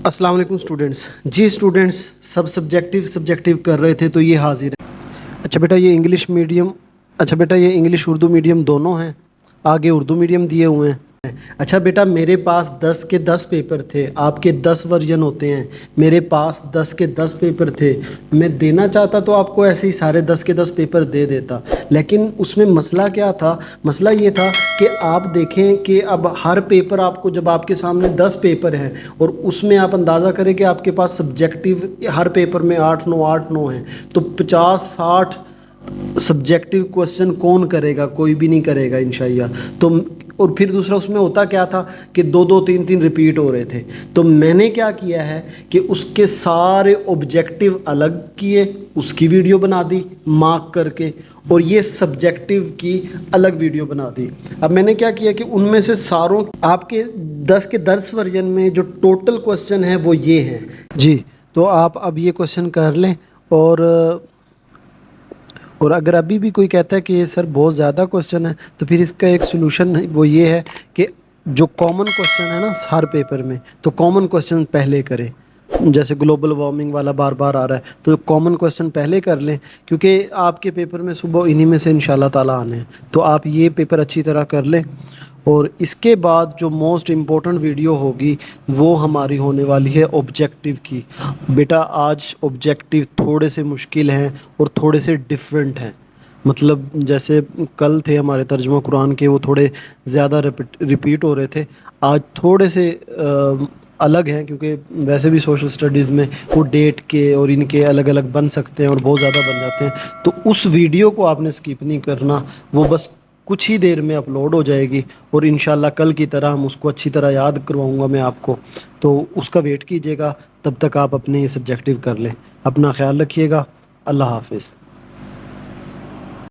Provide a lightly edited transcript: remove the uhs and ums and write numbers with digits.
السلام علیکم اسٹوڈنٹس. جی اسٹوڈنٹس سب سبجیکٹیو کر رہے تھے تو یہ حاضر ہے. اچھا بیٹا یہ انگلش اردو میڈیم دونوں ہیں. آگے اردو میڈیم دیے ہوئے ہیں. اچھا بیٹا میرے پاس 10 کے 10 پیپر تھے. آپ کے 10 ورژن ہوتے ہیں. میرے پاس 10 کے 10 پیپر تھے. میں دینا چاہتا تو آپ کو ایسے ہی سارے 10 کے 10 پیپر دے دیتا، لیکن اس میں مسئلہ کیا تھا؟ مسئلہ یہ تھا کہ آپ دیکھیں کہ اب ہر پیپر آپ کو، جب آپ کے سامنے 10 پیپر ہیں اور اس میں آپ اندازہ کریں کہ آپ کے پاس سبجیکٹیو ہر پیپر میں 8 9 ہیں، تو 50 60 سبجیکٹیو کوشچن کون کرے گا؟ کوئی بھی نہیں کرے گا انشاءاللہ. تو اور پھر دوسرا اس میں ہوتا کیا تھا کہ 2 2 3 3 ریپیٹ ہو رہے تھے. تو میں نے کیا کیا ہے کہ اس کے سارے آبجیکٹیو الگ کیے، اس کی ویڈیو بنا دی مارک کر کے، اور یہ سبجیکٹیو کی الگ ویڈیو بنا دی. اب میں نے کیا کیا کہ ان میں سے ساروں آپ کے 10 کے 10 ورژن میں جو ٹوٹل کوشچن ہیں وہ یہ ہیں. جی تو آپ اب یہ کوشچن کر لیں، اور اگر ابھی بھی کوئی کہتا ہے کہ یہ سر بہت زیادہ کوشچن ہے تو پھر اس کا ایک سلوشن وہ یہ ہے کہ جو کامن کوشچن ہے نا ہر پیپر میں، تو کامن کوشچن پہلے کریں. جیسے گلوبل وارمنگ والا بار بار آ رہا ہے تو کامن کوشچن پہلے کر لیں، کیونکہ آپ کے پیپر میں صبح انہی میں سے انشاءاللہ تعالی آنے ہیں. تو آپ یہ پیپر اچھی طرح کر لیں. اور اس کے بعد جو موسٹ امپورٹنٹ ویڈیو ہوگی وہ ہماری ہونے والی ہے آبجیکٹیو کی. بیٹا آج آبجیکٹیو تھوڑے سے مشکل ہیں اور تھوڑے سے ڈیفرنٹ ہیں. مطلب جیسے کل تھے ہمارے ترجمہ قرآن کے، وہ تھوڑے زیادہ ریپیٹ ہو رہے تھے. آج تھوڑے سے الگ ہیں، کیونکہ ویسے بھی سوشل اسٹڈیز میں وہ ڈیٹ کے اور ان کے الگ الگ بن سکتے ہیں اور بہت زیادہ بن جاتے ہیں. تو اس ویڈیو کو آپ نے اسکپ نہیں کرنا، وہ بس کچھ ہی دیر میں اپلوڈ ہو جائے گی، اور انشاءاللہ کل کی طرح ہم اس کو اچھی طرح یاد کرواؤں گا میں آپ کو. تو اس کا ویٹ کیجیے گا، تب تک آپ اپنے یہ سبجیکٹیو کر لیں. اپنا خیال رکھیے گا. اللہ حافظ.